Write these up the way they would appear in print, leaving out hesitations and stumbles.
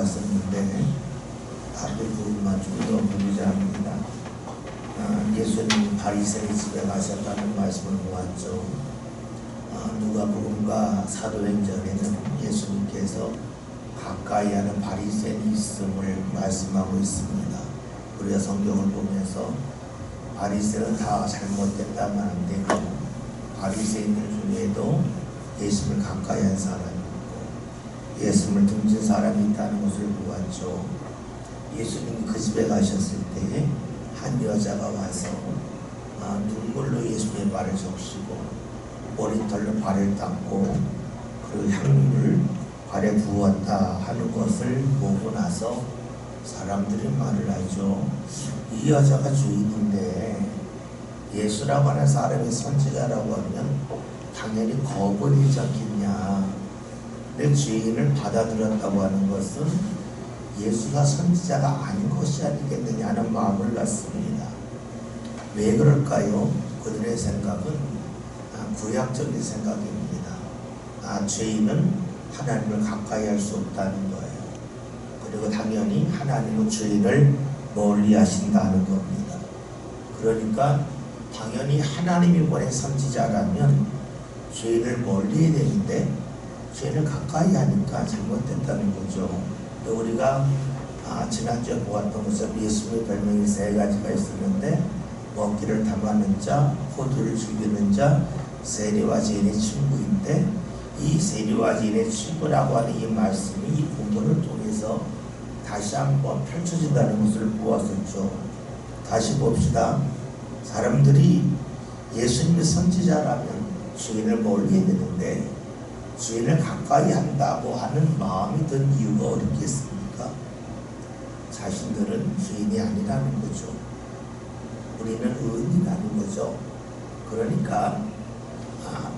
왔었는데 앞에 부분만 좀 더 보고자 합니다. 예수님이 바리새인 집에 가셨다는 말씀을 보았죠. 누가복음과 사도행전에는 예수님께서 가까이 하는 바리새인이 있음을 말씀하고 있습니다. 우리가 성경을 보면서 바리새인은 다 잘못됐다면 안 되고 바리새인들 중에도 예수님을 가까이 한 사람이 있고 예수님을 등진 사람이 있다는 것을 보았죠. 예수님이 그 집에 가셨을 때에 한 여자가 와서 눈물로 예수님의 발을 적시고 머리털로 발을 닦고 그리고 향유를 발에 부었다 하는 것을 보고 나서 사람들이 말을 하죠. 이 여자가 주인인데 예수라고 하는 사람이 선지자라고 하면 당연히 거부하지 않겠냐. 내 죄인을 받아들였다고 하는 것은 예수가 선지자가 아닌 것이 아니겠느냐는 마음을 갖습니다. 왜 그럴까요? 그들의 생각은 구약적인 생각입니다. 죄인은 하나님을 가까이 할 수 없다는 거예요. 그리고 당연히 하나님은 죄인을 멀리 하신다는 겁니다. 그러니까 당연히 하나님이 보낸 선지자라면 죄인을 멀리 해야 되는데 죄인을 가까이 하니까 잘못됐다는 거죠. 우리가 지난주에 보았던 것처럼 예수님의 별명이 3가지가 있었는데 먹기를 탐하는 자, 호두를 즐기는 자, 세리와 죄인의 친구인데 이 세리와 죄인의 친구라고 하는 이 말씀이 이 본문을 통해서 다시 한번 펼쳐진다는 것을 보았었죠. 다시 봅시다. 사람들이 예수님의 선지자라면 죄인을 멀리 해야 되는데 죄인을 가까이 한다고 하는 마음이 든 이유가 어렵겠습니까? 자신들은 죄인이 아니라는 거죠. 우리는 의인이라는 거죠. 그러니까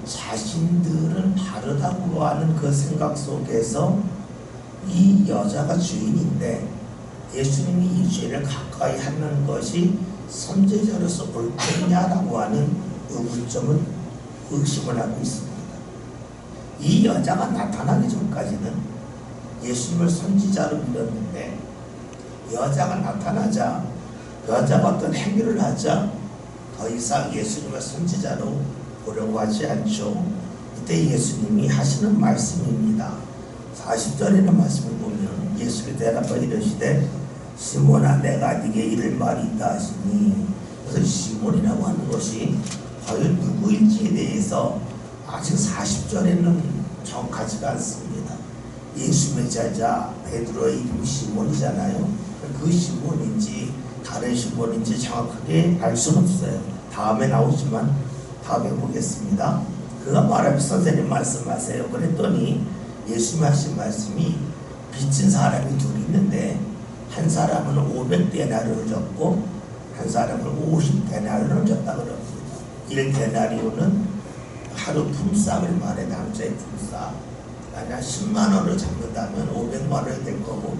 자신들은 다르다고 하는 그 생각 속에서 이 여자가 죄인인데 예수님이 이 죄를 가까이 하는 것이 선지자로서 옳겠냐라고 하는 의문점을 의심을 하고 있습니다. 이 여자가 나타나기 전까지는 예수님을 선지자로 믿었는데 여자가 나타나자 여자가 어떤 행위를 하자 더 이상 예수님을 선지자로 보려고 하지 않죠. 이때 예수님이 하시는 말씀입니다. 40절에는 말씀을 보면 예수를 대답하여 이르시되 시몬아 내가 네게 이를 말이 있다 하시니 그래서 시몬이라고 하는 것이 과연 누구일지에 대해서 아직 40절에는 정확하지가 않습니다. 예수님의 제자 베드로의 이름이 시몬이잖아요. 그 시몬인지 다른 시몬인지 정확하게 알 수는 없어요. 다음에 나오지만 다음에 보겠습니다. 그가 말하면서 선생님 말씀하세요. 그랬더니 예수님이 하신 말씀이 빚진 사람이 둘이 있는데 한 사람은 500데나리온을 줬고 한 사람은 50데나리온을 줬다 그럽니다. 1데나리온은 하루 품삯을 말해 남자의 품삯. 만약 10만 원을 잡는다면 500만 원이 될 거고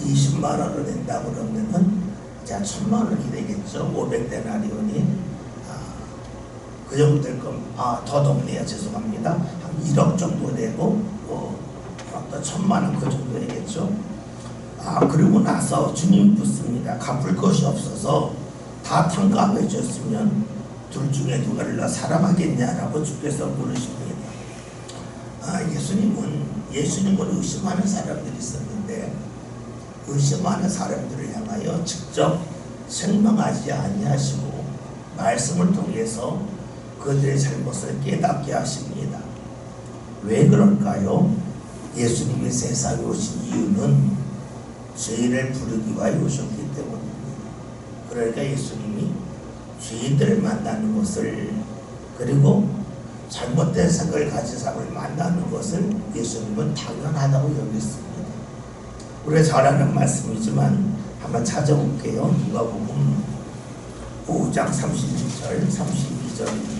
20만 원을 낸다 그러면은 자 1000만 원이 되겠죠. 500데나리온이 그 정도 될 거면 더 높네요. 죄송합니다. 한 1억 정도 되고 또 1000만 원 그 정도 되겠죠. 그리고 나서 주님 묻습니다. 갚을 것이 없어서 다 탕감해 줬으면 둘 중에 누가를 더 사랑하겠냐라고 주께서 물으십니다. 예수님을 의심하는 사람들이 있었는데 의심하는 사람들을 향하여 직접 설명하지 아니하시고 말씀을 통해서 그들의 잘못을 깨닫게 하십니다. 왜 그럴까요? 예수님이 세상에 오신 이유는 죄인을 부르기 위하여 오셨기 때문입니다. 그러니까 예수님이 죄인들을 만나는 것을 그리고 잘못된 생각을 가진 사람을 만나는 것을 예수님은 당연하다고 여겼습니다. 우리가 잘 아는 말씀이지만 한번 찾아볼게요. 누가복음 5장 31절 32절입니다.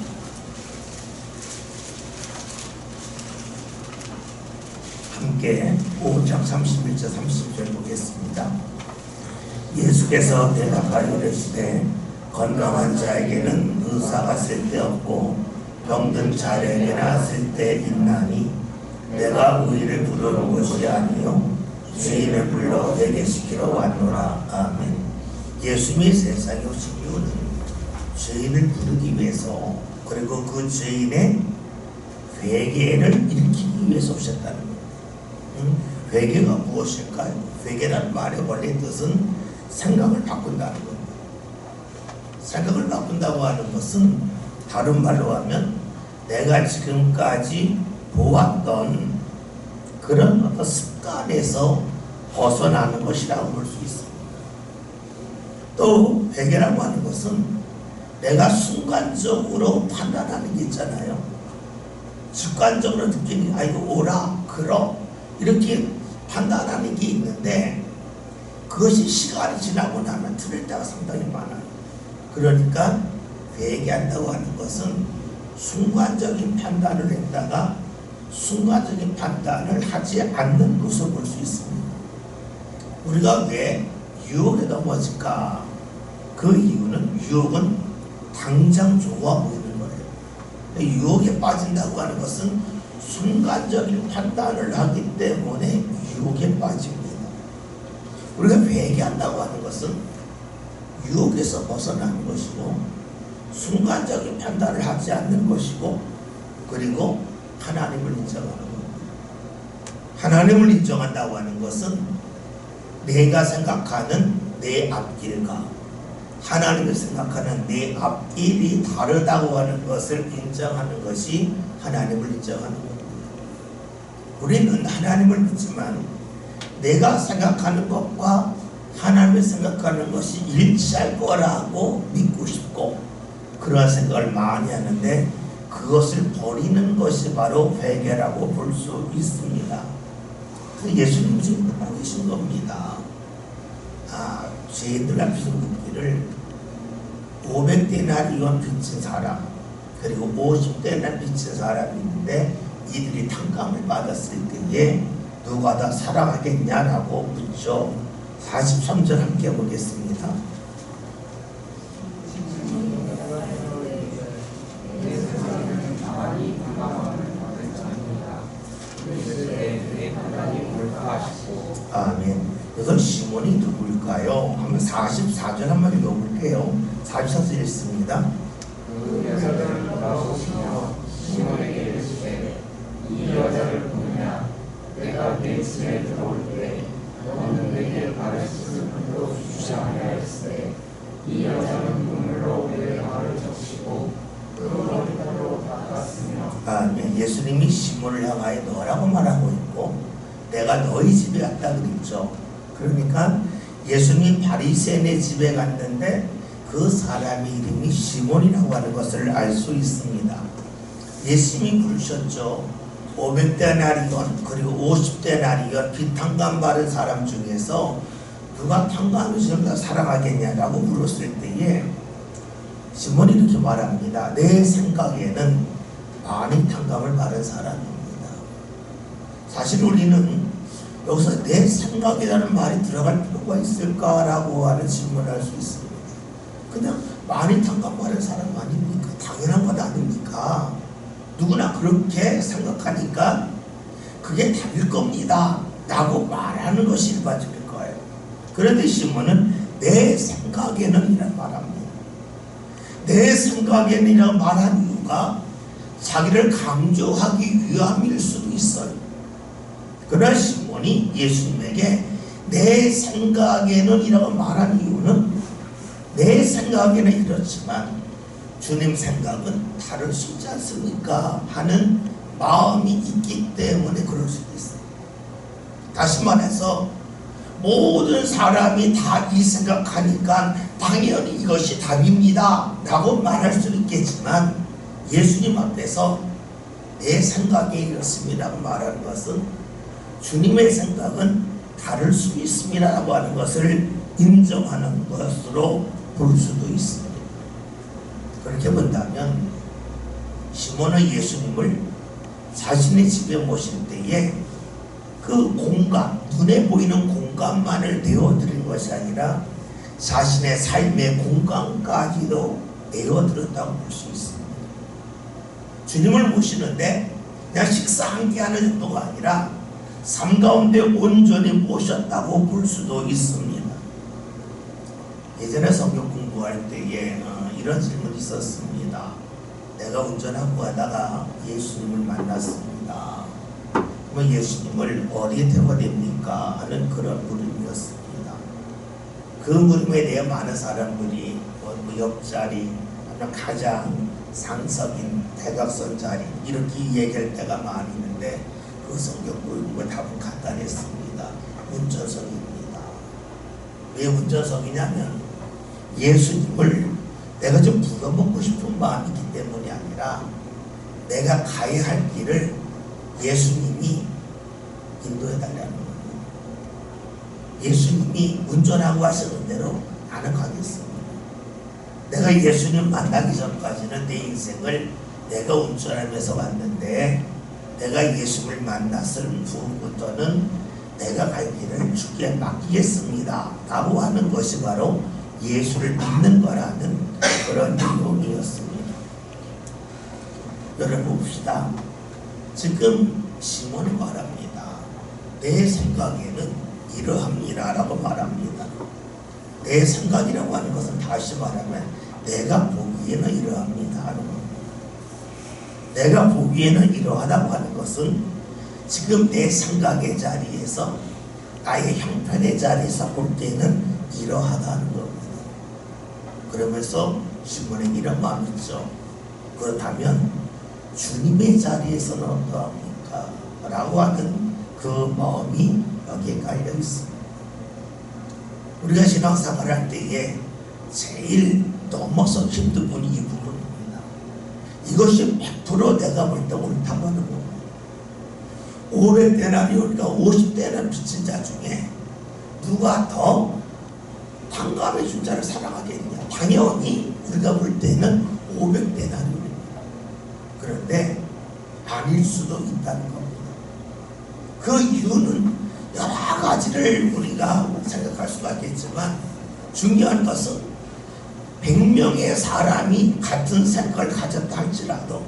함께 5장 31절 30절 보겠습니다. 예수께서 대답하여 이르시되 건강한 자에게는 의사가 쓸데없고 병든 자에게나 쓸데있나니 내가 의를 부르는 것이 아니요 죄인을 불러 회개시키러 왔노라. 아멘. 예수님이 세상에 오신 이유는 죄인을 부르기 위해서, 그리고 그 죄인의 회개를 일으키기 위해서 오셨다는 거예요. 회개가 무엇일까요? 회개라는 말의 원래 뜻은 생각을 바꾼다는 겁니다. 생각을 바꾼다고 하는 것은 다른 말로 하면 내가 지금까지 보았던 그런 어떤 습관에서 벗어나는 것이라고 볼 수 있습니다. 또 회개라고 하는 것은 내가 순간적으로 판단하는 게 있잖아요. 직관적으로 느끼는, 아 이거 오라 그러 이렇게 판단하는 게 있는데 그것이 시간이 지나고 나면 틀릴 때가 상당히 많아요. 그러니까 회개한다고 하는 것은 순간적인 판단을 했다가 순간적인 판단을 하지 않는 것을 볼 수 있습니다. 우리가 왜 유혹에 넘어질까? 그 이유는 유혹은 당장 좋아 보이는 거예요. 유혹에 빠진다고 하는 것은 순간적인 판단을 하기 때문에 유혹에 빠집니다. 우리가 회개한다고 하는 것은 유혹에서 벗어나는 것이고 순간적인 판단을 하지 않는 것이고 그리고 하나님을 인정하는 겁니다. 하나님을 인정한다고 하는 것은 내가 생각하는 내 앞길과 하나님을 생각하는 내 앞길이 다르다고 하는 것을 인정하는 것이 하나님을 인정하는 겁니다. 우리는 하나님을 믿지만 내가 생각하는 것과 하나님을 생각하는 것이 일치할 거라고 믿고 싶고 그런 생각을 많이 하는데 그것을 버리는 것이 바로 회개라고 볼 수 있습니다. 예수님 지금 듣고 계신 겁니다. 죄인들 앞에서 묻기를 500데나리온 빚진 사람 그리고 50데나리온 빚진 사람이 있는데 이들이 탕감을 받았을 때에 누가 더 사랑하겠냐라고 묻죠. 43절 함께 보겠습니다. 아멘. 그래서 시몬이 누굴까요? 한번 44절 한번 읽어볼게요. 44절 읽습니다. 그 여자를 돌아오시며 시몬에게 이르시되 이 여자를 보느냐 내가 내 집에 들어올 때 너는 내게 발을 씻을 물도 주지 아니하였으되 이 여자는 눈물로 내 발을 적시고 그 머리카락으로 닦았으며. 아멘. 예수님이 시몬을 향하여 너라고 말하고 있고 내가 너희 집에 갔다 그랬죠. 그러니까 예수님이 바리새인의 집에 갔는데 그 사람의 이름이 시몬이라고 하는 것을 알 수 있습니다. 예수님이 부르셨죠. 500데나리온 그리고 50데나리온 빚 탕감 받은 사람 중에서 누가 탕감을 좀 더 사랑하겠냐라고 물었을 때에 시몬이 이렇게 말합니다. 내 생각에는 많이 탕감을 받은 사람입니다. 사실 우리는 여기서 내 생각이라는 말이 들어갈 필요가 있을까라고 하는 질문을 할 수 있습니다. 그냥 많이 탕감받은 사람 아닙니까? 당연한 것 아닙니까? 누구나 그렇게 생각하니까 그게 답일 겁니다 라고 말하는 것이 일반적일 거예요. 그런데 시몬은 내 생각에는 이란 말합니다. 내 생각에는 이란 말한 이유가 자기를 강조하기 위함일 수도 있어요. 그러나 시몬이 예수님에게 내 생각에는 이라고 말한 이유는 내 생각에는 이렇지만 주님 생각은 다를 수 있지 않습니까? 하는 마음이 있기 때문에 그럴 수도 있어요. 다시 말해서 모든 사람이 다 이 생각하니까 당연히 이것이 답입니다 라고 말할 수 있겠지만 예수님 앞에서 내 생각이 이렇습니다라고 말하는 것은 주님의 생각은 다를 수 있습니다 라고 하는 것을 인정하는 것으로 볼 수도 있습니다. 그렇게 본다면 시몬은 예수님을 자신의 집에 모실 때에 그 공간, 눈에 보이는 공간만을 내어드린 것이 아니라 자신의 삶의 공간까지도 내어드렸다고 볼 수 있습니다. 주님을 모시는데 그냥 식사 한 끼 하는 정도가 아니라 삶 가운데 온전히 모셨다고 볼 수도 있습니다. 예전에 성경 공부할 때에 이런 질문이 있었습니다. 내가 운전하고 가다가 예수님을 만났습니다. 그러면 예수님을 어디에 태워야 됩니까? 하는 그런 물음이었습니다. 그 물음에 대해 많은 사람들이 옆자리, 가장 상석인 대각선 자리 이렇게 얘기할 때가 많이 있는데 그 성경 물음의 답은 간단했습니다. 운전석입니다. 왜 운전석이냐면 예수님을 내가 좀 부려먹고 싶은 마음이기 때문이 아니라 내가 가야 할 길을 예수님이 인도해달라는 거예요. 예수님이 운전하고 하시는 대로 나는 가겠습니다. 내가 예수님 만나기 전까지는 내 인생을 내가 운전하면서 왔는데 내가 예수를 만났을 후부터는 내가 갈 길을 주께 맡기겠습니다 라고 하는 것이 바로 예수를 믿는 거라는 그런 내용이었습니다. 여러분 봅시다. 지금 시몬이 말합니다. 내 생각에는 이러합니다 라고 말합니다. 내 생각이라고 하는 것은 다시 말하면 내가 보기에는 이러합니다 하는 겁니다. 내가 보기에는 이러하다고 하는 것은 지금 내 생각의 자리에서 나의 형편의 자리에서 볼 때는 이러하다는 겁니다. 그러면서 시몬에게 이런 마음이 있죠. 그렇다면 주님의 자리에서는 어떠합니까? 라고 하는 그 마음이 여기에 깔려 있습니다. 우리가 신앙생활 할 때에 제일 넘어서 힘든 분이 이 부분입니다. 이것이 100% 내가 볼 때 옳다고 하는 겁니다. 500데나리온과 50데나리온 빚진 자 중에 누가 더 탕감해 준 자를 사랑하겠느냐? 당연히 우리가 볼 때는 500데나리온입니다. 그런데 아닐 수도 있다는 겁니다. 그 이유는 여러 가지를 우리가 생각할 수가 있겠지만 중요한 것은 100명의 사람이 같은 생각을 가졌다 할지라도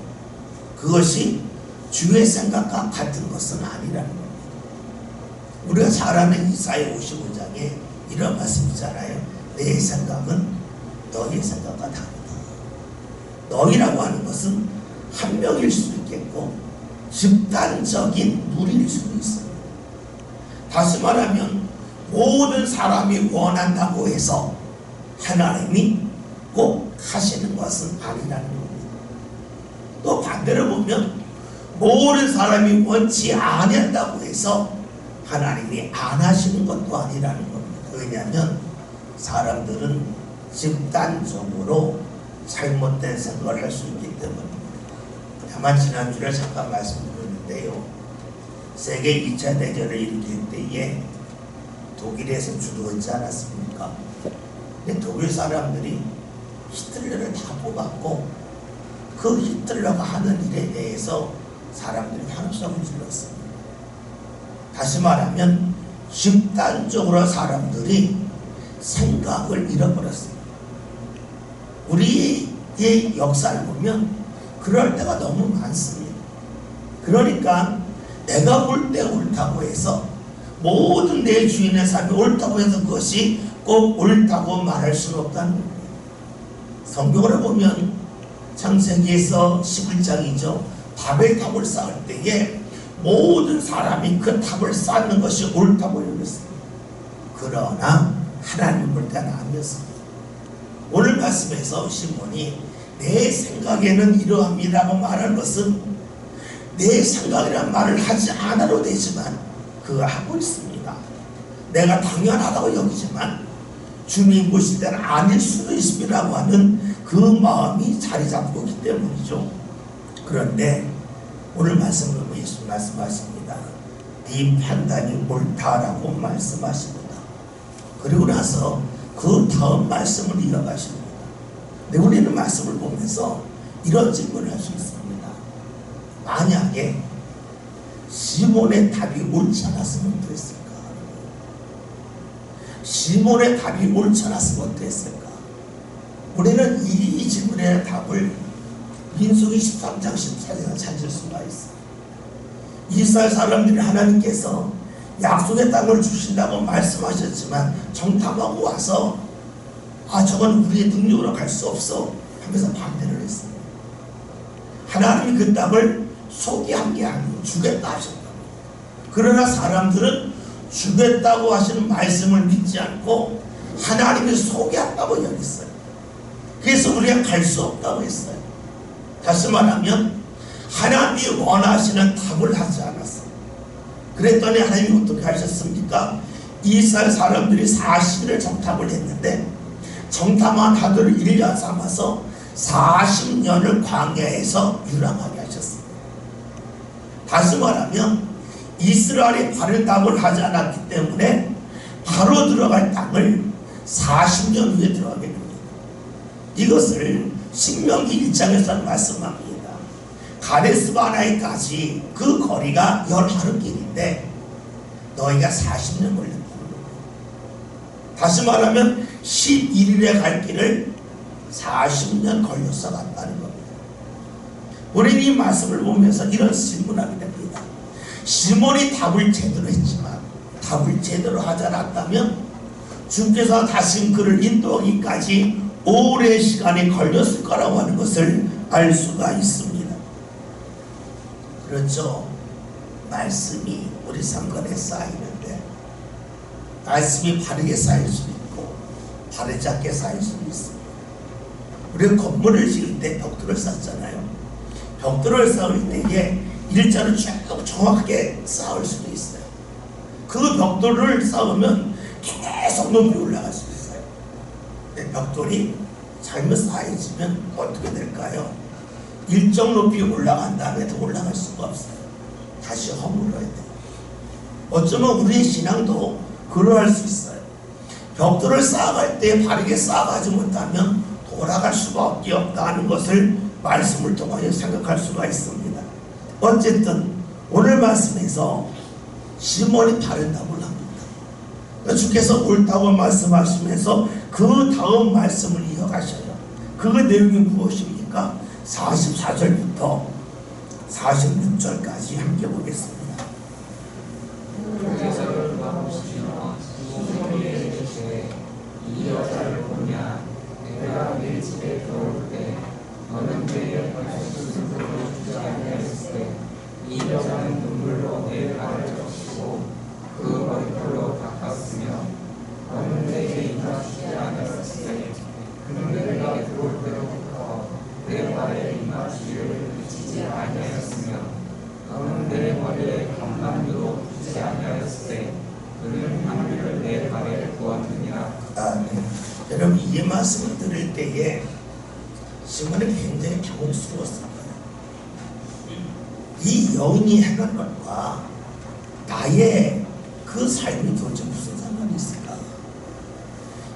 그것이 주의 생각과 같은 것은 아니라는 겁니다. 우리가 잘 아는 이사야 55장에 이런 말씀 있잖아요. 내 생각은 너의 생각과 다르다. 너희라고 하는 것은 한 명일 수도 있겠고 집단적인 무리일 수도 있습니다. 다시 말하면 모든 사람이 원한다고 해서 하나님이 꼭 하시는 것은 아니라는 겁니다. 또 반대로 보면 모든 사람이 원치 않는다고 해서 하나님이 안 하시는 것도 아니라는 겁니다. 왜냐하면 사람들은 집단적으로 잘못된 생각을 할 수 있기 때문입니다. 다만 지난주에 잠깐 말씀드렸는데요. 세계 2차 대전을 일으킬 때에 독일에서 주도하지 않았습니까? 근데 독일 사람들이 히틀러를 다 뽑았고 그 히틀러가 하는 일에 대해서 사람들이 환호성을 질렀습니다. 다시 말하면 집단적으로 사람들이 생각을 잃어버렸습니다. 우리의 역사를 보면 그럴 때가 너무 많습니다. 그러니까 내가 볼 때 옳다고 해서 모든 내 주인의 삶이 옳다고 해서 그것이 꼭 옳다고 말할 수는 없다는 겁니다. 성경으로 보면 창세기에서 11장이죠. 바벨탑을 쌓을 때에 모든 사람이 그 탑을 쌓는 것이 옳다고 여겼습니다. 그러나 하나님 볼 때는 아니었습니다. 오늘 말씀에서 시몬이 내 생각에는 이러합니다라고 말하는 것은 내 생각이란 말을 하지 않아도 되지만 그거 하고 있습니다. 내가 당연하다고 여기지만 주님 보실 때는 아닐 수도 있습니다라고 하는 그 마음이 자리 잡고 있기 때문이죠. 그런데 오늘 말씀을 보면 예수 말씀하십니다. 네 판단이 옳다라고 말씀하십니다. 그리고 나서 그 다음 말씀을 이어가십니다. 근데 우리는 말씀을 보면서 이런 질문을 할 수 있습니다. 만약에 시몬의 답이 옳지 않았으면 어땠을까? 시몬의 답이 옳지 않았으면 어땠을까? 우리는 이 질문의 답을 민수기 13장 14절에 찾을 수가 있어요. 이스라엘 사람들이 하나님께서 약속의 땅을 주신다고 말씀하셨지만 정탐하고 와서 저건 우리의 능력으로 갈 수 없어 하면서 반대를 했습니다. 하나님이 그 땅을 소개한 게 아니고 주겠다 하셨다. 그러나 사람들은 주겠다고 하시는 말씀을 믿지 않고 하나님이 소개한다고 여겼어요. 그래서 우리가 갈 수 없다고 했어요. 다시 말하면 하나님이 원하시는 답을 하지 않았어요. 그랬더니 하나님이 어떻게 하셨습니까? 이스라엘 사람들이 40일을 정탐을 했는데 정탐한 하도를 1년 삼아서 40년을 광야에서 유랑하게 하셨습니다. 다시 말하면 이스라엘이 바른 답을 하지 않았기 때문에 바로 들어갈 땅을 40년 후에 들어가게 됩니다. 이것을 신명기 1장에서 말씀합니다. 가데스 바네아까지 그 거리가 10하루길인데 너희가 40년 걸렸다. 다시 말하면 11일에 갈 길을 40년 걸려서 갔다는 겁니다. 우리는 이 말씀을 보면서 이런 질문하게 됩니다. 시몬이 답을 제대로 했지만 답을 제대로 하지 않았다면 주께서 다시 그를 인도하기까지 오랜 시간이 걸렸을 거라고 하는 것을 알 수가 있습니다. 그렇죠. 말씀이 우리 삶간에 쌓이는데 말씀이 바르게 쌓일 수도 있고 바르지 않게 쌓일 수도 있습니다. 우리가 건물을 지을 때 벽돌을 쌓잖아요. 벽돌을 쌓을 때에 일자로 쭉 정확하게 쌓을 수도 있어요. 그 벽돌을 쌓으면 계속 높이 올라갈 수 있어요. 근데 벽돌이 잘못 쌓여지면 어떻게 될까요? 일정 높이 올라간 다음에 더 올라갈 수가 없어요. 다시 허물어야 돼요. 어쩌면 우리의 신앙도 그러할 수 있어요. 벽돌을 쌓아갈 때 바르게 쌓아가지 못하면 돌아갈 수밖에 없다는 것을 말씀을 통하여 생각할 수가 있습니다. 어쨌든 오늘 말씀에서 시몬이 바른 답을 합니다. 주께서 옳다고 말씀하시면서 그 다음 말씀을 이어가셔요. 그 내용이 무엇입니까? 44절부터 46절까지 함께 보겠습니다. 주께서를 막으시며 시몬에게 이르시되 이 여자를 보냐 내가 내 집에 들어올 때 너는 내게 발수스로 주지 아니하였을 때 이 여자는 눈물로 내 발을 적시고 그 머리털로 닦았으며 너는 내게 임하시지 아니하였을 때 그는 내가 들어올 때로부터 내 발에 임하시기를 그치지 아니하였으며 너는 내 머리에 감람유로 붙이지 아니하였을 때 그는 향유를 내 발에 부었느니라. 네. 여러분 이 말씀을 들을 때에 시몬이 굉장히 경스러웠습니다. 이 여인이 행한 것과 나의 그 삶이 도대체 무슨 상관이 있을까?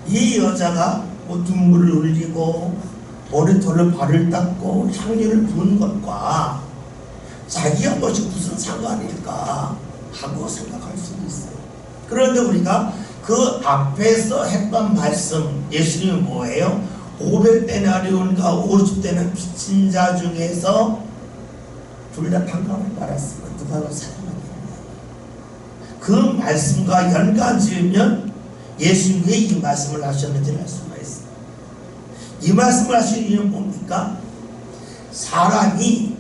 이 여자가 뭐 눈물을 흘리고 머리털로 발을 닦고 향유를 부은 것과 자기가 것이 무슨 상관일까 하고 생각할 수도 있어요. 그런데 우리가 그 앞에서 했던 말씀, 예수님은 뭐예요? 500데나리온과 50데나리온 빚진 자 중에서 둘 다 평강을 받았으면 누가 더 사랑하겠냐. 그 말씀과 연관 지으면 예수님이 왜 이 말씀을 하셨는지를 알 수가 있어요. 이 말씀을 하신 이유는 뭡니까? 사람이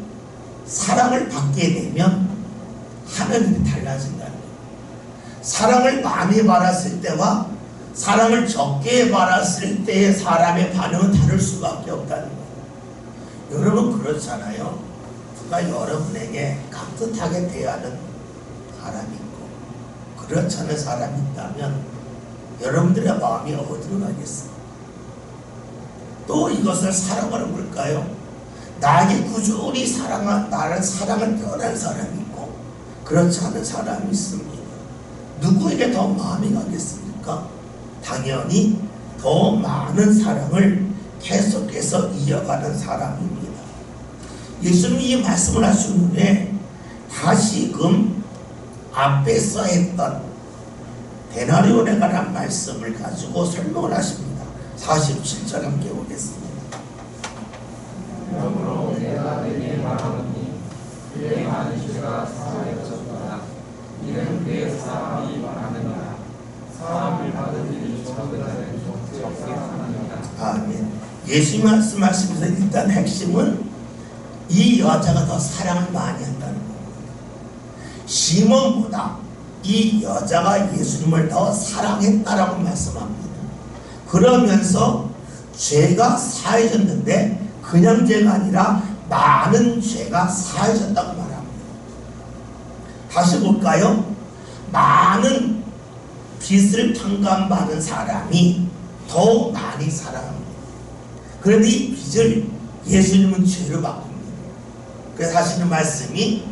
사랑을 받게 되면 하늘이 달라진다는 거예요. 사랑을 많이 받았을 때와 사랑을 적게 받았을 때의 사람의 반응은 다를 수밖에 없다는 거예요. 여러분 그렇잖아요. 누가 여러분에게 깍듯하게 대하는 사람이 있고 그렇지 않은 사람이 있다면 여러분들의 마음이 어디로 가겠어요? 또 이것을 사랑하는 걸까요? 나에게 꾸준히 나를 사랑을 표현하는 사람이 있고 그렇지 않은 사람이 있습니다. 누구에게 더 마음이 가겠습니까? 당연히 더 많은 사랑을 계속해서 이어가는 사람입니다. 예수님이 이 말씀을 하신 후에 다시금 앞에서 했던 데나리온에 관한 말씀을 가지고 설명을 하십니다. 47절 함께 보겠습니다. 그러므로 내가 내게 말하노니 그의 많은 죄가 사하여져 예수님 말씀하시면서 일단 핵심은 이 여자가 더 사랑을 많이 한다는 겁니다. 시몬보다 이 여자가 예수님을 더 사랑했다라고 말씀합니다. 그러면서 죄가 사해졌는데 그냥 죄가 아니라 많은 죄가 사해졌다고 말합니다. 다시 볼까요? 많은 빚을 탕감받은 사람이 더 많이 사랑합니다. 그런데 이 빚을 예수님은 죄로 바꿉니다. 그래서 하시는 말씀이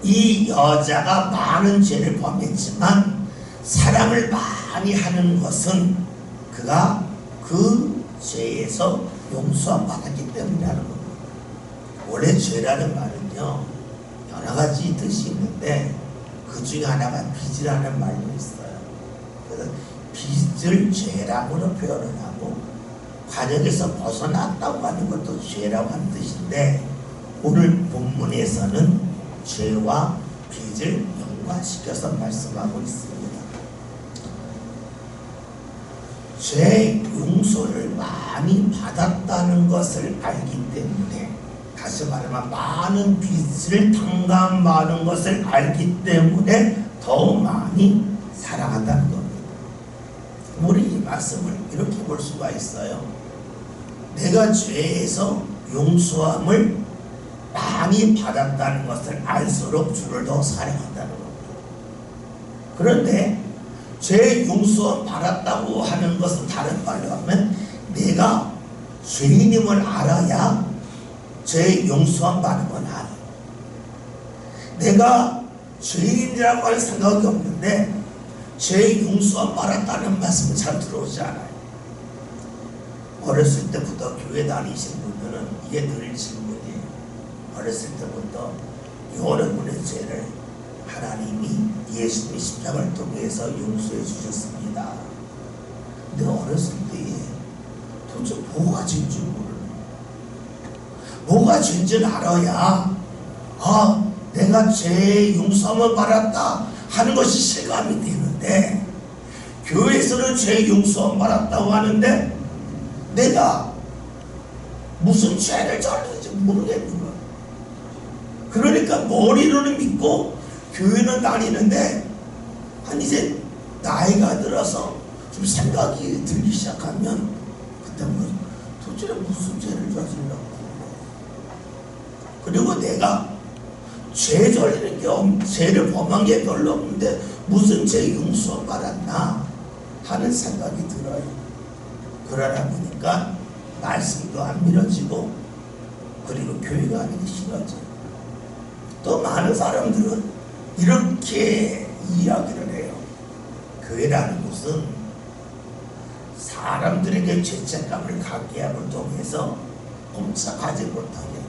이 여자가 많은 죄를 범했지만 사랑을 많이 하는 것은 그가 그 죄에서 용서함 받았기 때문이라는 겁니다. 원래 죄라는 말은요 여러 가지 뜻이 있는데 그 중에 하나가 빚이라는 말도 있어요. 그래서 빚을 죄라고도 표현을 하고 관역에서 벗어났다고 하는 것도 죄라고 하는 뜻인데 오늘 본문에서는 죄와 빚을 연관시켜서 말씀하고 있습니다. 죄 용서를 많이 받았다는 것을 알기 때문에, 다시 말하면 많은 빚을 탕감받은 것을 알기 때문에 더 많이 사랑한다는 겁니다. 우리 이 말씀을 이렇게 볼 수가 있어요. 내가 죄에서 용서함을 많이 받았다는 것을 알수록 주를 더 사랑한다는 겁니다. 그런데 죄 용서함 받았다고 하는 것은 다른 말로 하면 내가 죄인임을 알아야 죄 용서함 받는 건 아니에요. 내가 죄인이라고 할 생각이 없는데 죄 용서함 받았다는 말씀은 잘 들어오지 않아요. 어렸을 때부터 교회 다니신 분들은 이게 늘 질문이에요. 어렸을 때부터 여러분의 죄를 하나님이 예수님의 십자가를 통해서 용서해 주셨습니다. 근데 어렸을 때에 도대체 뭐가 죄인지 모르는, 뭐가 죄인지를 알아야 내가 죄 용서함을 받았다 하는 것이 실감이 되는데, 교회에서는 죄 용서함을 받았다고 하는데 내가 무슨 죄를 졌는지 모르겠는 거야. 그러니까 머리로는 믿고 교회는 다니는데 이제 나이가 들어서 좀 생각이 들기 시작하면 그때 도대체 무슨 죄를 저질렀고, 그리고 내가 죄 저지른 게 죄를 범한 게 별로 없는데 무슨 죄 용서 받았나 하는 생각이 들어요. 그러다 보니까 말씀도 안 믿어지고 그리고 교회가 하기 싫어져요. 또 많은 사람들은 이렇게 이야기를 해요. 교회라는 것은 사람들에게 죄책감을 갖게 함을 통해서 꼼짝하지 못하게 합니다.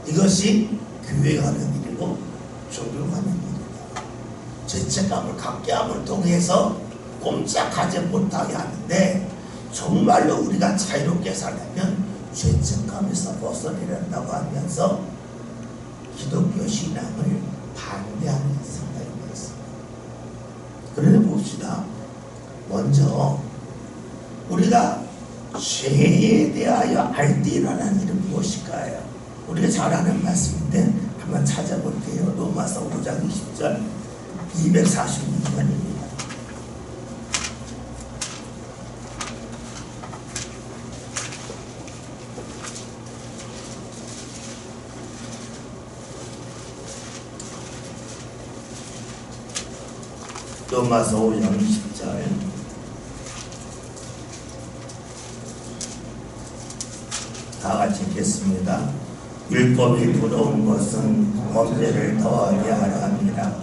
이것이 교회가 하는 일이고 종교가 하는 일이다. 죄책감을 갖게 함을 통해서 꼼짝하지 못하게 하는데, 정말로 우리가 자유롭게 살려면 죄책감에서 벗어내려고 하면서 기독교 신앙을 반대하는 생각이 있습니다. 그런데 봅시다. 먼저 우리가 죄에 대하여 알 때 일어나는 일은 무엇일까요? 우리가 잘 아는 말씀인데 한번 찾아볼게요. 로마서 5장 20절 246번입니다. 로마서 5장 20절 다 같이 읽겠습니다. 율법이 부러운 것은 범죄를 더하게 하려 합니다.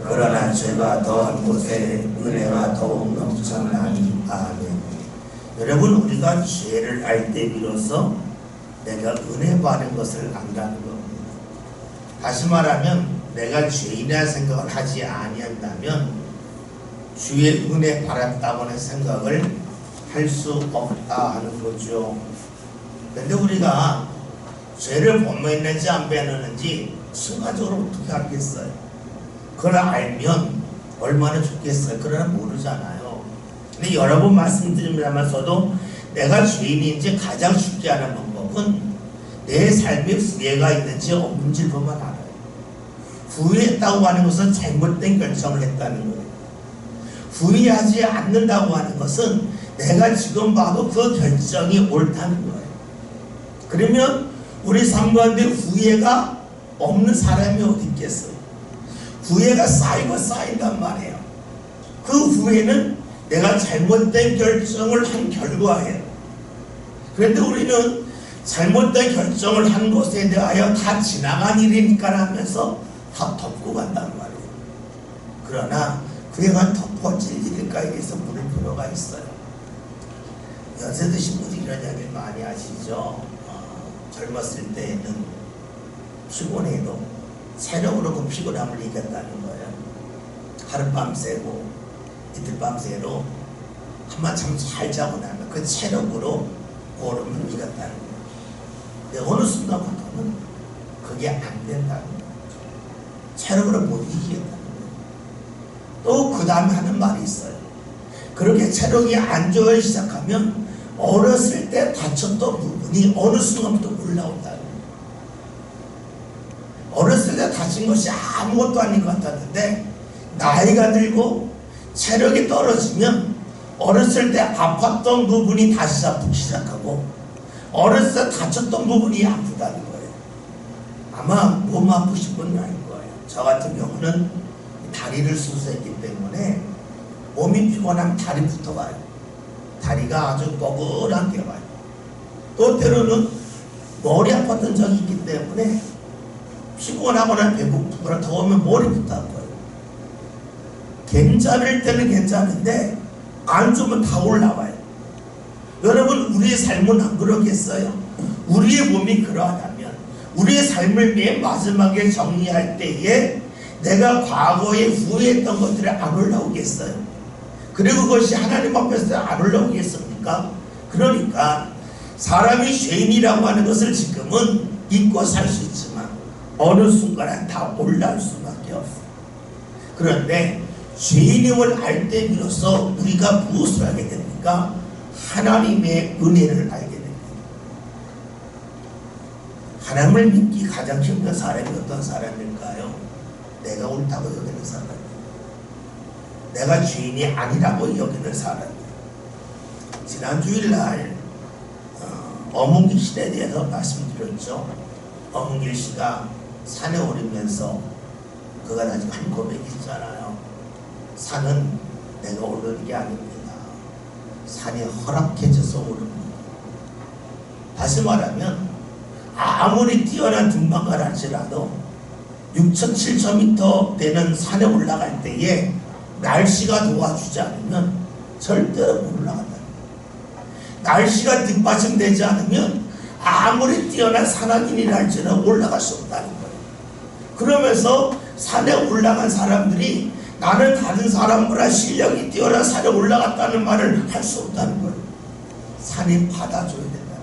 그러나 죄가 더한 곳에 은혜가 더욱 넘쳐나니. 아멘. 여러분, 우리가 죄를 알 때 비로소 내가 은혜 받은 것을 안다는 겁니다. 다시 말하면 내가 죄인이라 생각을 하지 아니한다면 주의 은혜 받았다고 하는 생각을 할 수 없다 하는 거죠. 근데 우리가 죄를 범했는지 안 범했는지 순간적으로 어떻게 알겠어요? 그걸 알면 얼마나 좋겠어요. 그러나 모르잖아요. 근데 여러 번 말씀드리면서도 내가 죄인인지 가장 쉽게 하는 방법은 내 삶에 후회가 있는지 없는지를 보면 알아요. 후회했다고 하는 것은 잘못된 결정을 했다는 거예요. 후회하지 않는다고 하는 것은 내가 지금 봐도 그 결정이 옳다는 거예요. 그러면 우리 삶 가운데 후회가 없는 사람이 어디 있겠어요? 후회가 쌓이고 쌓인단 말이에요. 그 후회는 내가 잘못된 결정을 한 결과예요. 그런데 우리는 잘못된 결정을 한 것에 대하여 다 지나간 일이니까 하면서 다 덮고 간단 말이에요. 그러나 후회가 덮어질 일일까에 대해서 물을 필요가 있어요. 연세 드신 분들이 이런 이야기를 많이 하시죠. 젊었을 때는 피곤해도 체력으로 그 피곤함을 이겼다는 거예요. 하룻밤 새고 이틀밤 새로 한번 참 잘 자고 나면 그 체력으로 고름을 이겼다는 거예요. 근데 어느 순간부터는 그게 안 된다는 거예요. 체력으로 못 이기겠다는 거예요. 또 그 다음에 하는 말이 있어요. 그렇게 체력이 안 좋아지기 시작하면 어렸을 때 다쳤던 부분이 어느 순간부터 올라온다는 거예요. 어렸을 때 다친 것이 아무것도 아닌 것 같았는데 나이가 들고 체력이 떨어지면 어렸을 때 아팠던 부분이 다시 아프기 시작하고 어렸을 때 다쳤던 부분이 아프다는 거예요. 아마 몸 아프신 분은 아닐 거예요. 저 같은 경우는 다리를 수술했기 때문에 몸이 피곤하면 다리부터 와요. 다리가 아주 뻐근하게 와요. 또 때로는 머리 아팠던 적이 있기 때문에 피곤하거나 배고프거나 더우면 머리부터 아파요. 괜찮을 때는 괜찮은데 안 좋으면 다 올라와요. 여러분, 우리의 삶은 안 그러겠어요? 우리의 몸이 그러하다면 우리의 삶을 맨 마지막에 정리할 때에 내가 과거에 후회했던 것들이 안 올라오겠어요? 그리고 그것이 하나님 앞에서 안 올라오겠습니까? 그러니까 사람이 죄인이라고 하는 것을 지금은 잊고 살 수 있지만 어느 순간에 다 올라올 수밖에 없어요. 그런데 죄인임을 알 때 비로소 우리가 무엇을 하게 됩니까? 하나님의 은혜를 알게 됩니다. 하나님을 믿기 가장 힘든 사람이 어떤 사람일까요? 내가 옳다고 여기는 사람, 내가 죄인이 아니라고 여기는 사람. 지난 주일날 어문길 씨에 대해서 말씀드렸죠. 어문길 씨가 산에 오르면서 그가 나중에 한 고백이 있잖아요. 산은 내가 오르는 게 아닙니다. 산이 허락해져서 오릅니다. 다시 말하면 아무리 뛰어난 등반가를 할지라도 6,000, 7,000m 되는 산에 올라갈 때에 날씨가 도와주지 않으면 절대로 못 올라간다. 날씨가 뒷받침되지 않으면 아무리 뛰어난 산악인이라 할지는 올라갈 수 없다는 거예요. 그러면서 산에 올라간 사람들이 나는 다른 사람보다 실력이 뛰어난 산에 올라갔다는 말을 할 수 없다는 거예요. 산이 받아줘야 된다.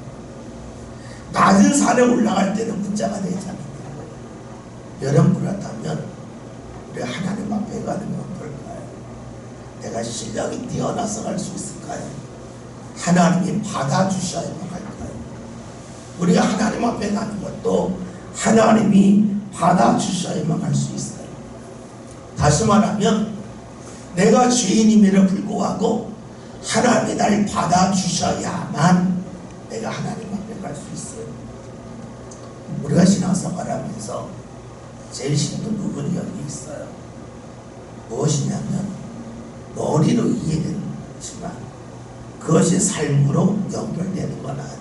낮은 산에 올라갈 때는 문제가 되지 않는다. 여러분, 그렇다면 우리 하나님 앞에 가는 건 어떨까요? 내가 실력이 뛰어나서 갈 수 있을까요? 하나님이 받아주셔야만 할까요? 우리가 하나님 앞에 가는 것도 하나님이 받아주셔야만 할 수 있어요. 다시 말하면 내가 죄인임에도 불구하고 하나님이 날 받아주셔야만 내가 하나님 앞에 갈 수 있어요. 우리가 신앙생활하면서 제일 힘든 부분이 여기 있어요. 무엇이냐면 머리로 이해되지만 그것이 삶으로 연결되는 건 아니에요.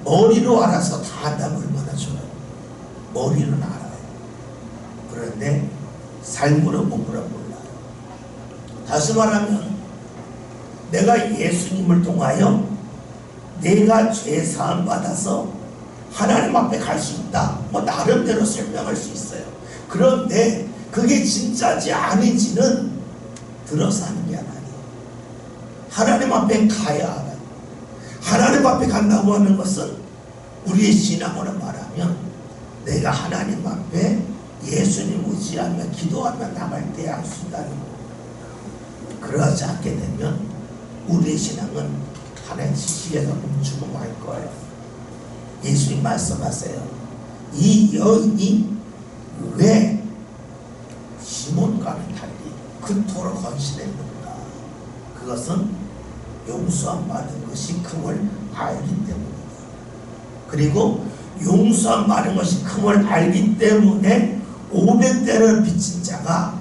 머리로 알아서 다 한다면 얼마나 좋아요. 머리로는 알아요. 그런데 삶으로 몸으로 몰라요. 다시 말하면 내가 예수님을 통하여 내가 죄 사함 받아서 하나님 앞에 갈 수 있다. 뭐 나름대로 설명할 수 있어요. 그런데 그게 진짜지 아닌지는 들어서 하는 게 아니에요. 하나님 앞에 가야 알아요. 하나님 앞에 간다고 하는 것은 우리의 신앙으로 말하면 내가 하나님 앞에 예수님 의지하며 기도하며 나갈 때 할 수 있다는 거예요. 그러지 않게 되면 우리의 신앙은 산의 지식에서 멈추고 말 거예요. 예수님 말씀하세요. 이 여인이 왜 시몬과는 달리 그토록 헌신했는가? 그것은 용서함 받은 것이 큼을 알기 때문이다. 그리고 용서함 받은 것이 큼을 알기 때문에 500대를 빚진 자가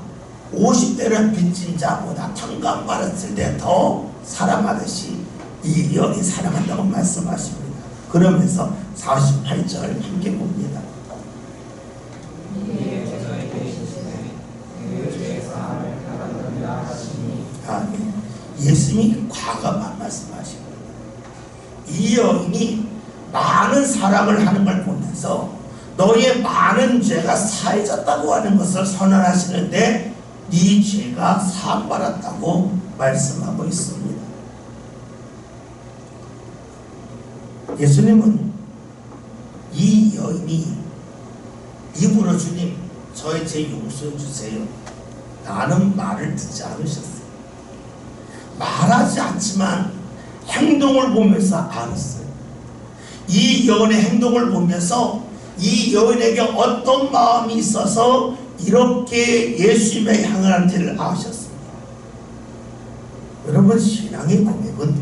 50대를 빚진 자보다 탕감받았을 때 더 사랑하듯이 이 여인이 사랑한다고 말씀하십니다. 그러면서 48절 함께 봅니다. 아멘. 예수님이 과감한 말씀하십니다. 이 여인이 많은 사랑을 하는 걸 보면서 너의 많은 죄가 사해졌다고 하는 것을 선언하시는데 네 죄가 사함받았다고 말씀하고 있습니다. 예수님은 이 여인이 입으로 주님 저의 죄 용서해 주세요 라는 말을 듣지 않으셨어요. 말하지 않지만 행동을 보면서 알았어요. 이 여인의 행동을 보면서 이 여인에게 어떤 마음이 있어서 이렇게 예수님의 향하는지를 아셨습니다. 여러분, 신앙의 고백은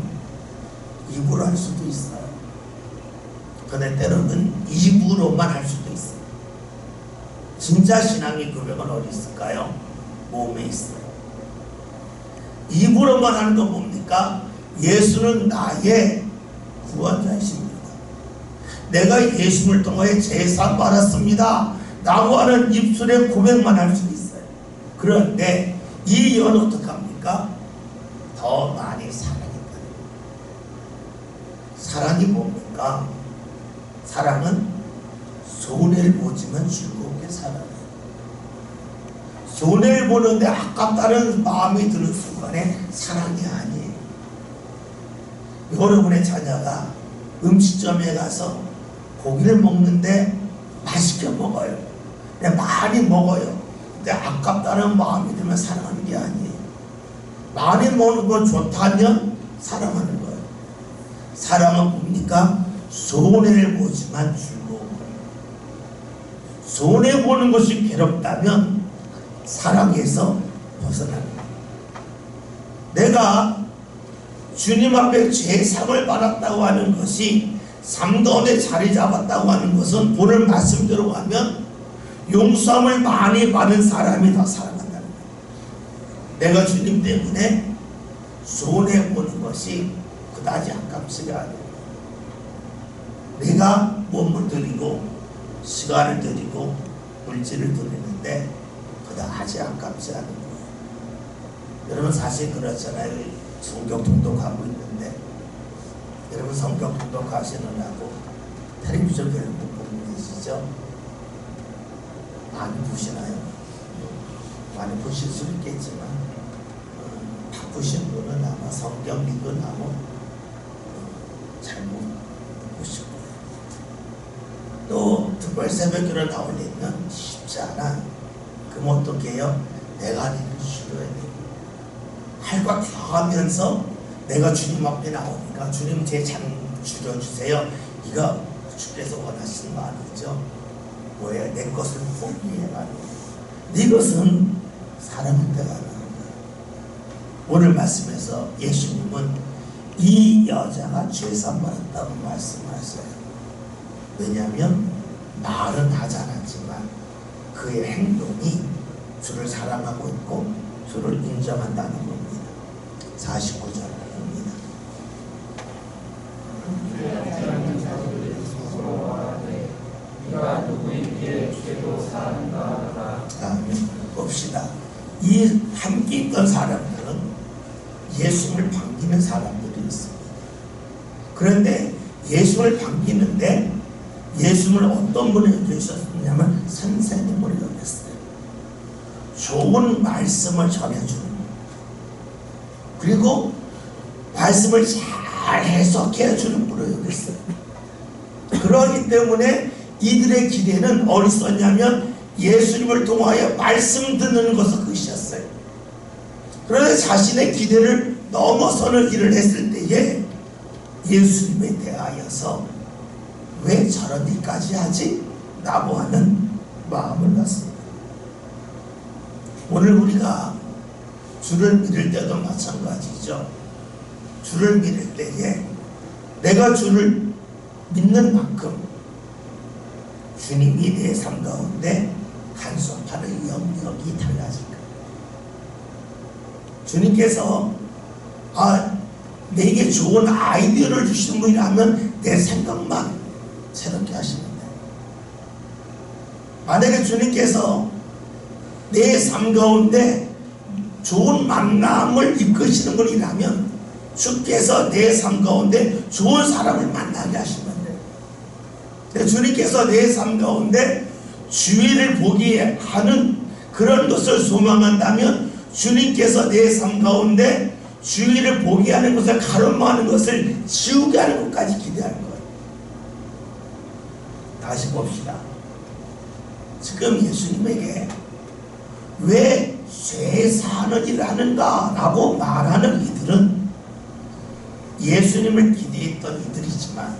입으로 할 수도 있어요. 그런데 때로는 입으로만 할 수도 있어요. 진짜 신앙의 고백은 어디 있을까요? 몸에 있어요. 입으로만 하는 건 뭡니까? 예수는 나의 구원자이십니다. 내가 예수를 통해 제사 받았습니다 라고 하는 입술의 고백만 할 수 있어요. 그런데 이 여인은 어떡합니까? 더 많이 사랑했다. 사랑이 뭡니까? 사랑은 손해를 보지만 즐겁게 살아요. 손해를 보는데 아깝다는 마음이 드는 순간에 사랑이 아니에요. 여러분의 자녀가 음식점에 가서 고기를 먹는데 맛있게 먹어요. 근데 많이 먹어요. 근데 아깝다는 마음이 들면 사랑하는 게 아니에요. 많이 먹는 거 좋다면 사랑하는 거예요. 사랑은 뭡니까? 손해를 보지만 즐거운 거예요. 손해보는 것이 괴롭다면 사랑에서 벗어납니다. 내가 주님 앞에 죄상을 받았다고 하는 것이 삶 가운데 자리 잡았다고 하는 것은 오늘 말씀대로 하면 용서함을 많이 받은 사람이 더 사랑한다는 거예요. 내가 주님 때문에 손해보는 것이 그다지 아깝지가 않아요. 내가 몸을 들이고 시간을 들이고 물질을 들이는데 그다지 아깝지 않은 거예요. 여러분, 사실 그렇잖아요. 성경 통독하고 있는데 여러분, 성경 통독하시느라고 텔레비전 별로 못 보고 계시죠? 많이 보시나요? 많이 보실 수 있겠지만 바쁘신 분은 아마 성경 읽으라고 잘못 보실 거예요. 또 특별 새벽기도 나오려면 쉽지 않아. 그럼 어떻게 해요? 내가 니를 줄여야 돼. 할 거 다 하면서 내가 주님 앞에 나오니까 주님 제 장 줄여주세요. 이거 주께서 원하시는 거 아니죠? 뭐야? 내 것을 포기해가지고 네 것은 사랑할 때가 나는 거예요. 오늘 말씀에서 예수님은 이 여자가 죄산 받았다고 말씀하셨어요. 왜냐하면 말은 하지 않았지만 그의 행동이 주를 사랑하고 있고 주를 인정한다는 겁니다. 49절 봅니다. 아멘. 봅시다. 이 함께 있던 사람들은 예수를 반기는 사람들이 있습니다. 그런데 예수를 반기는데 예수를 어떤 분이 여기셨냐면 선생님으로 여겼어요. 좋은 말씀을 전해주는 분. 그리고 말씀을 잘 해석해 주는 분으로 여겼어요. 그러기 때문에 이들의 기대는 어디 있었냐면 예수님을 통하여 말씀 듣는 것이었어요. 그런데 자신의 기대를 넘어서는 일을 했을 때에 예수님에 대하여서 왜 저런 일까지 하지? 라고 하는 마음을 갖습니다. 오늘 우리가 주를 믿을 때도 마찬가지죠. 주를 믿을 때에 내가 주를 믿는 만큼 주님이 내 삶 가운데 간섭하는 영역이 달라질 거예요. 주님께서 내게 좋은 아이디어를 주시는 분이라면 내 생각만 새롭게 하시면 돼요. 만약에 주님께서 내 삶 가운데 좋은 만남을 이끄시는 분이라면 주께서 내 삶 가운데 좋은 사람을 만나게 하시면 돼요. 주님께서 내 삶 가운데 주의를 보게 하는 그런 것을 소망한다면 주님께서 내 삶 가운데 주의를 보게 하는 것을 가로막는 것을 지우게 하는 것까지 기대하는 거예요. 다시 봅시다. 지금 예수님에게 왜 죄 사하는 일을 하는가 라고 말하는 이들은 예수님을 기대했던 이들이지만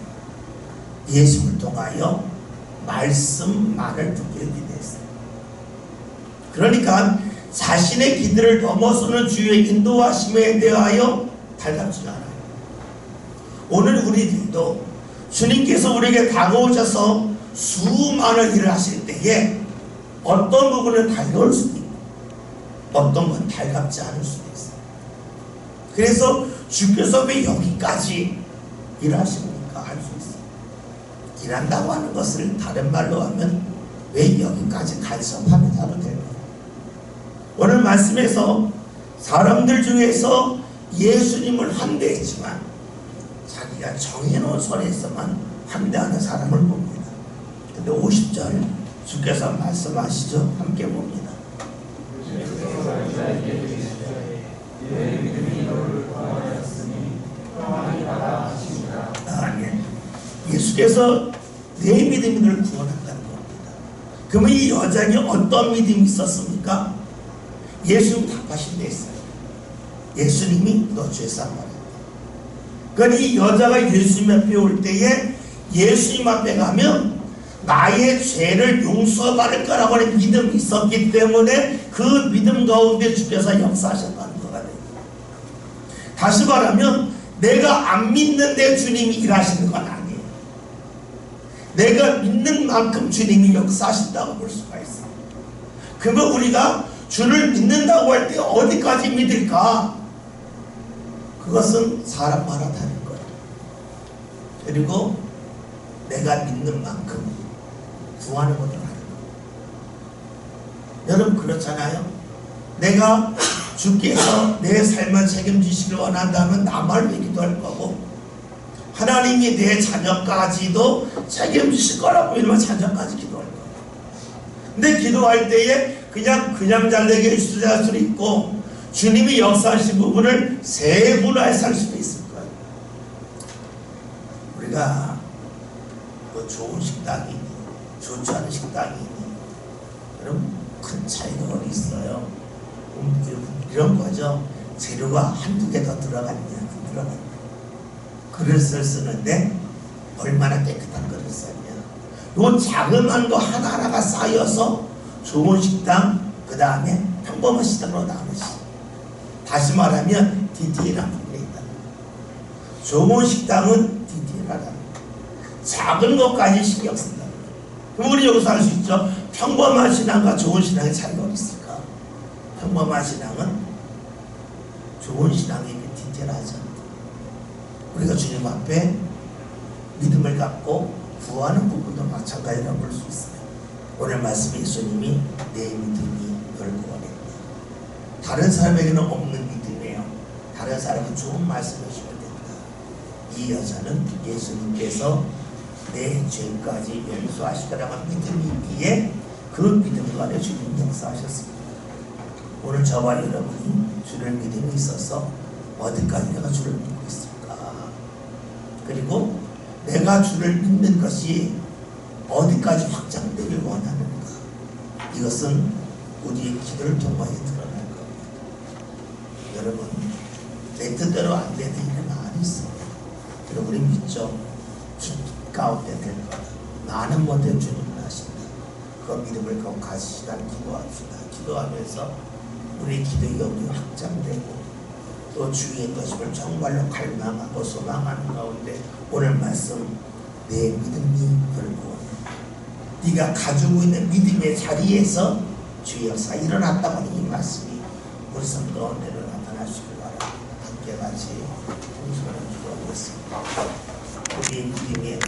예수님을 통하여 말씀만을 듣기를 기대했어요. 그러니까 자신의 기대를 넘어서는 주의 인도하심에 대하여 달갑지가 않아요. 오늘 우리들도 주님께서 우리에게 다가오셔서 수많은 일을 하실 때에 어떤 부분은 달가울 수도 있고 어떤 건 달갑지 않을 수도 있어요. 그래서 주께서 왜 여기까지 일하십니까? 할 수 있어요. 일한다고 하는 것을 다른 말로 하면 왜 여기까지 간섭하느냐로 될 거예요. 오늘 말씀에서 사람들 중에서 예수님을 환대했지만 자기가 정해놓은 선에서만 환대하는 사람을 봅니다. 근데 50절 주께서 말씀하시죠. 함께 봅니다. 예수께서 내 믿음이 널 구원한다는 겁니다. 그러면 이 여자에게 어떤 믿음이 있었습니까? 예수님이 답하신 데 있어요. 예수님이 너 죄사함 말했다. 그러니까 이 여자가 예수님 앞에 올 때에 예수님 앞에 가면 나의 죄를 용서받을 거라고 하는 믿음이 있었기 때문에 그 믿음 가운데 주께서 역사하셨다는 거가 돼요. 다시 말하면 내가 안 믿는데 주님이 일하시는 건 아니에요. 내가 믿는 만큼 주님이 역사하신다고 볼 수가 있어요. 그러면 우리가 주를 믿는다고 할 때 어디까지 믿을까? 그것은 사람마다 다른 거예요. 그리고 내가 믿는 만큼 구하는 것도 다른 거예요. 여러분 그렇잖아요. 내가 주께서 내 삶을 책임지시길 원한다면 나만 기도할 거고 하나님이 내 자녀까지도 책임지실 거라고 이러면 자녀까지 기도할 거예요. 근데 기도할 때에 그냥 잘되게 해주실 수도 있고 주님이 역사하신 부분을 세분화해서 할 수도 있을 거예요. 우리가 뭐 좋은 식당이니 좋지 않은 식당이니 그럼 큰 차이가 어디 있어요? 이런 거죠. 재료가 한두 개 더 들어갔냐 안 들어갔냐. 그릇을 쓰는데 얼마나 깨끗한 그릇을 썼냐. 요 자그마한 거 하나하나가 쌓여서 좋은 식당, 그 다음에 평범한 식당으로 나누시. 다시 말하면 디테일한 부분이 있다. 좋은 식당은 디테일하다. 작은 것까지 신경 쓴다. 그럼 우리 여기서 알 수 있죠. 평범한 신앙과 좋은 신앙의 차이가 어디 있을까? 평범한 신앙은 좋은 신앙이 디테일하죠. 우리가 주님 앞에 믿음을 갖고 구하는 부분도 마찬가지라고 볼 수 있어요. 오늘 말씀 예수님이 내 믿음이 널 구원했다. 다른 사람에게는 없는 믿음이에요. 다른 사람은 좋은 말씀을 주면 된다. 이 여자는 예수님께서 내 죄까지 용서하실 거라는 믿음이 있기에 그 믿음 안에 주님 역사하셨습니다. 오늘 저와 여러분이 주를 믿음이 있어서 어디까지 내가 주를 믿고 있을까? 그리고 내가 주를 믿는 것이 어디까지 확장되길 원하는가? 이것은 우리의 기도를 통하여 드러날 겁니다. 여러분, 내 뜻대로 안 되는 일은 안 있어요. 그리고 우리 믿죠. 주 가운데 될 거다. 나는 못해 주님은 하신다. 그 믿음을 꼭 가지시다는 기도합시다. 기도하면서 우리의 기도 영이 확장되고 또 주의 것임을 정말로 갈망하고 소망하는 가운데 오늘 말씀 내 믿음이 결국 네가 가지고 있는 믿음의 자리에서 주의 역사 일어났다고 하는 이 말씀이 우리 삶 가운데로 나타나시길 바랍니다. 함께 같이 동서를 기도하겠습니다. 우리의 믿음의